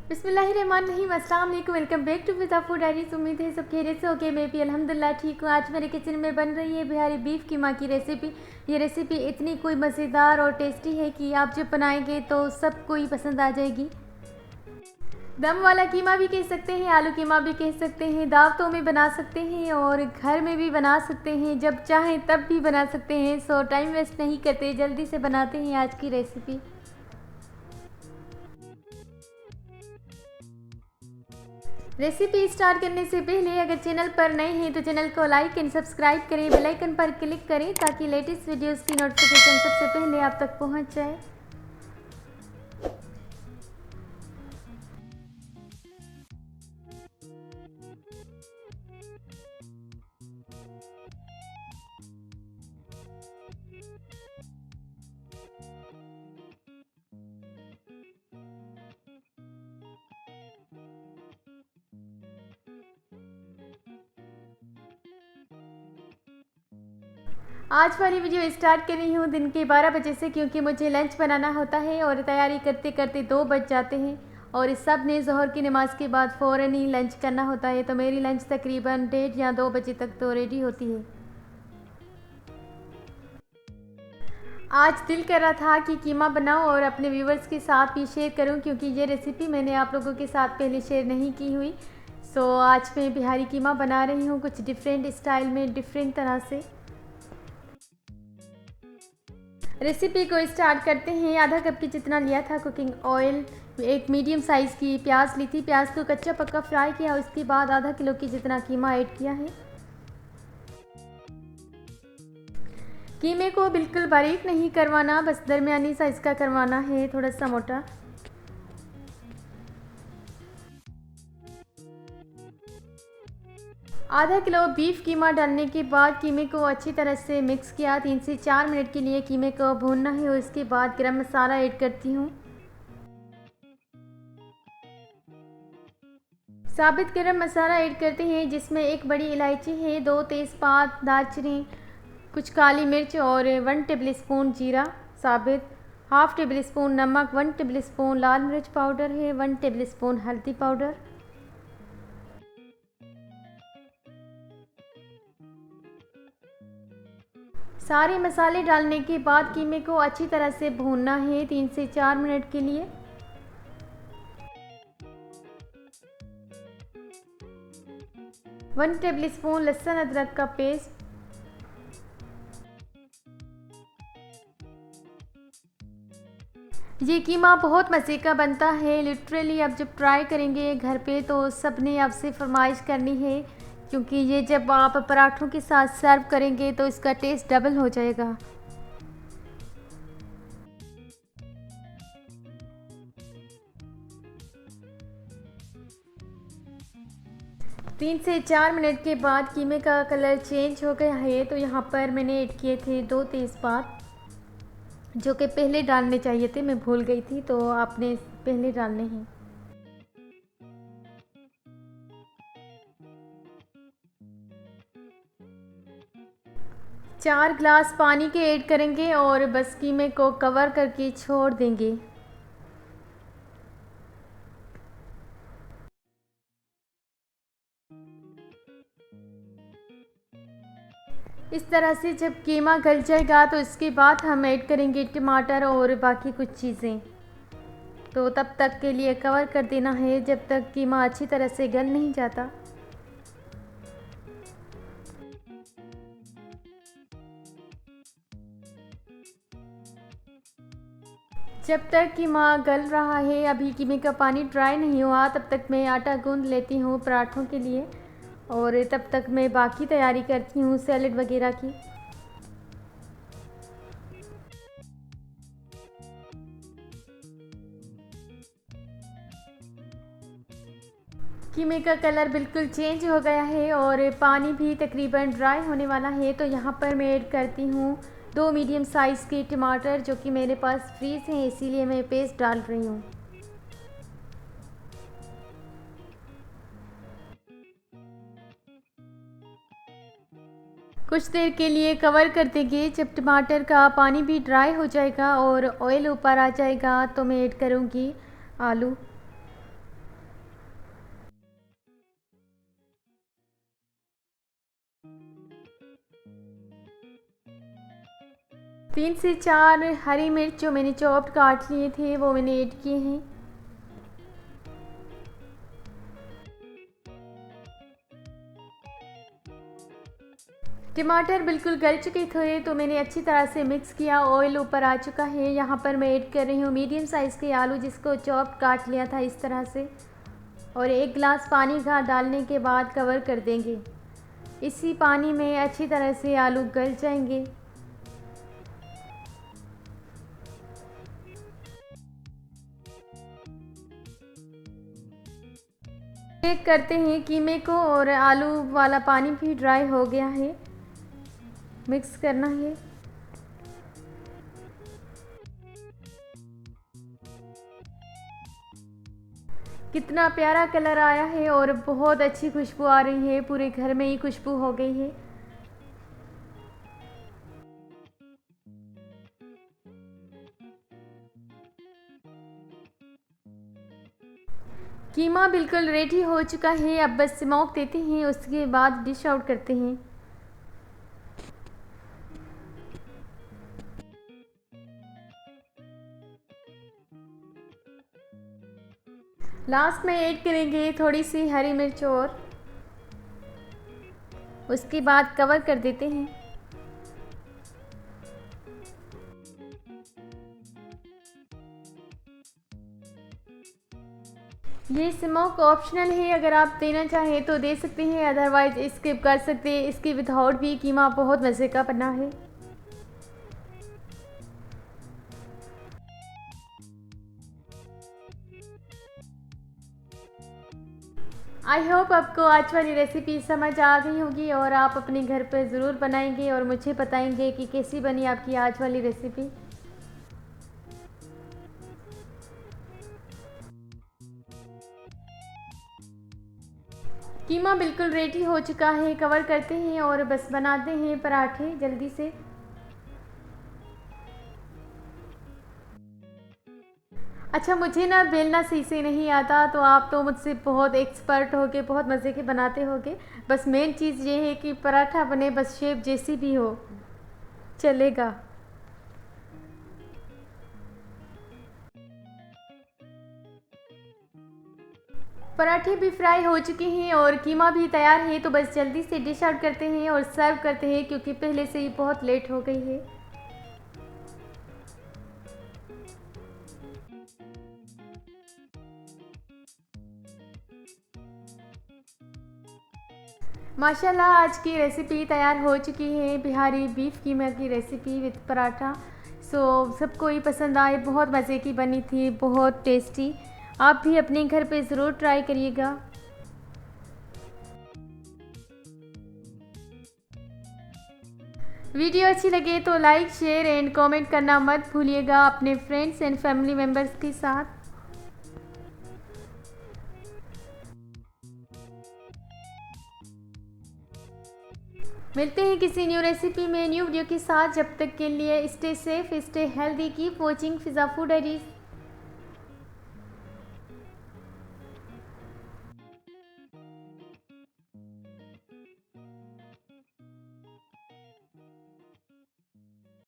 बिस्मिल्लाहिर्रहमानिर्रहीम, अस्सलाम वालेकुम। Welcome back to Fiza Food Diaries. उम्मीद है सब खैरियत से होके। मैं भी अल्हम्दुलिल्लाह ठीक हूँ। आज मेरे किचन में बन रही है बिहारी बीफ कीमा की रेसिपी। ये रेसिपी इतनी कोई मज़ेदार और टेस्टी है कि आप जब बनाएंगे तो सबको ही पसंद आ जाएगी। दम वाला कीमा भी कह सकते हैं, आलू कीमा भी कह सकते हैं, दावतों में बना सकते हैं और घर में भी बना सकते हैं, जब चाहें तब भी बना सकते हैं। सो टाइम वेस्ट नहीं करते, जल्दी से बनाते हैं आज की रेसिपी। रेसिपी स्टार्ट करने से पहले अगर चैनल पर नए हैं तो चैनल को लाइक एंड सब्सक्राइब करें, बेल आइकन पर क्लिक करें ताकि लेटेस्ट वीडियोस की नोटिफिकेशन सबसे पहले आप तक पहुंच जाए। आज वाली वीडियो स्टार्ट कर रही हूँ दिन के 12 बजे से, क्योंकि मुझे लंच बनाना होता है और तैयारी करते करते 2 बज जाते हैं और इस सब ने ज़ोहर की नमाज़ के बाद फ़ौरन ही लंच करना होता है। तो मेरी लंच तकरीबन 1:30 या 2 बजे तक तो रेडी होती है। आज दिल कर रहा था कि कीमा बनाऊं और अपने व्यूवर्स के साथ भी शेयर करूं, क्योंकि ये रेसिपी मैंने आप लोगों के साथ पहले शेयर नहीं की हुई। सो आज मैं बिहारी कीमा बना रही हूं कुछ डिफरेंट स्टाइल में, डिफरेंट तरह से। रेसिपी को स्टार्ट करते हैं। आधा कप की जितना लिया था कुकिंग ऑयल, एक मीडियम साइज़ की प्याज ली थी, प्याज को कच्चा पक्का फ्राई किया, उसके बाद आधा किलो की जितना कीमा ऐड किया है। कीमे को बिल्कुल बारीक नहीं करवाना, बस दरमियानी साइज़ का करवाना है, थोड़ा सा मोटा। आधा किलो बीफ कीमा डालने के बाद कीमे को अच्छी तरह से मिक्स किया। 3 से 4 मिनट के लिए कीमे को भूनना है और इसके बाद गरम मसाला ऐड करती हूँ। साबित गरम मसाला ऐड करते हैं, जिसमें 1 बड़ी इलायची है, 2 तेज़पात, दालचीनी, कुछ काली मिर्च और 1 टेबलस्पून जीरा साबित, हाफ़ टेबल स्पून नमक, 1 टेबल स्पून लाल मिर्च पाउडर है, 1 टेबल स्पून हल्दी पाउडर। सारे मसाले डालने के बाद कीमे को अच्छी तरह से भूनना है 3 से 4 मिनट के लिए। वन टेबल स्पून लहसुन अदरक का पेस्ट, ये कीमा बहुत मज़े का बनता है। लिटरली आप जब ट्राई करेंगे घर पे तो सब ने आपसे फरमाइश करनी है, क्योंकि ये जब आप पराठों के साथ सर्व करेंगे तो इसका टेस्ट डबल हो जाएगा। तीन से 4 मिनट के बाद कीमे का कलर चेंज हो गया है, तो यहाँ पर मैंने ऐड किए थे 2 तेज़पात, जो कि पहले डालने चाहिए थे, मैं भूल गई थी, तो आपने पहले डालने हैं। चार ग्लास पानी के ऐड करेंगे और बस कीमे को कवर करके छोड़ देंगे। इस तरह से जब कीमा गल जाएगा तो इसके बाद हम ऐड करेंगे टमाटर और बाकी कुछ चीज़ें। तो तब तक के लिए कवर कर देना है जब तक कीमा अच्छी तरह से गल नहीं जाता। जब तक कीमा गल रहा है, अभी कीमे का पानी ड्राई नहीं हुआ, तब तक मैं आटा गूंद लेती हूँ पराठों के लिए और तब तक मैं बाकी तैयारी करती हूँ सैलेड वगैरह की। कीमे का कलर बिल्कुल चेंज हो गया है और पानी भी तकरीबन ड्राई होने वाला है, तो यहाँ पर मैं ऐड करती हूँ 2 मीडियम साइज़ के टमाटर, जो कि मेरे पास फ्रीज़ हैं, इसीलिए मैं पेस्ट डाल रही हूँ। कुछ देर के लिए कवर कर देंगे। जब टमाटर का पानी भी ड्राई हो जाएगा और ऑयल ऊपर आ जाएगा तो मैं ऐड करूँगी आलू। 3 से 4 हरी मिर्च जो मैंने चॉप्ड काट लिए थे वो मैंने ऐड किए हैं। टमाटर बिल्कुल गल चुके थे तो मैंने अच्छी तरह से मिक्स किया। ऑयल ऊपर आ चुका है। यहाँ पर मैं ऐड कर रही हूँ मीडियम साइज़ के आलू जिसको चॉप्ड काट लिया था इस तरह से, और 1 गिलास पानी का डालने के बाद कवर कर देंगे। इसी पानी में अच्छी तरह से आलू गल जाएंगे। चेक करते हैं कीमे को, और आलू वाला पानी भी ड्राई हो गया है। मिक्स करना है। कितना प्यारा कलर आया है और बहुत अच्छी खुशबू आ रही है। पूरे घर में ही खुशबू हो गई है। कीमा बिल्कुल रेडी हो चुका है। अब बस स्मोक देते हैं, उसके बाद डिश आउट करते हैं। लास्ट में ऐड करेंगे थोड़ी सी हरी मिर्च और उसके बाद कवर कर देते हैं। ये स्मोक ऑप्शनल है, अगर आप देना चाहें तो दे सकते हैं, अदरवाइज स्किप कर सकते हैं। इसके विदाउट भी कीमा बहुत मज़े का बना है। आई होप आपको आज वाली रेसिपी समझ आ गई होगी और आप अपने घर पर ज़रूर बनाएंगे और मुझे बताएंगे कि कैसी बनी आपकी आज वाली रेसिपी। कीमा बिल्कुल रेडी हो चुका है। कवर करते हैं और बस बनाते हैं पराठे जल्दी से। अच्छा, मुझे ना बेलना सही से नहीं आता, तो आप तो मुझसे बहुत एक्सपर्ट होगे, बहुत मज़े के बनाते होगे। बस मेन चीज़ ये है कि पराठा बने, बस शेप जैसी भी हो चलेगा। पराठे भी फ्राई हो चुके हैं और कीमा भी तैयार है, तो बस जल्दी से डिश आउट करते हैं और सर्व करते हैं क्योंकि पहले से ही बहुत लेट हो गई है। माशाल्लाह आज की रेसिपी तैयार हो चुकी है, बिहारी बीफ कीमा की रेसिपी विद पराठा। सो सबको ही पसंद आए, बहुत मज़े की बनी थी, बहुत टेस्टी। आप भी अपने घर पे ज़रूर ट्राई करिएगा। वीडियो अच्छी लगे तो लाइक, शेयर एंड कमेंट करना मत भूलिएगा अपने फ्रेंड्स एंड फैमिली मेम्बर्स के साथ। मिलते हैं किसी न्यू रेसिपी में, न्यू वीडियो के साथ। जब तक के लिए stay safe, stay healthy, keep watching Fiza food diaries.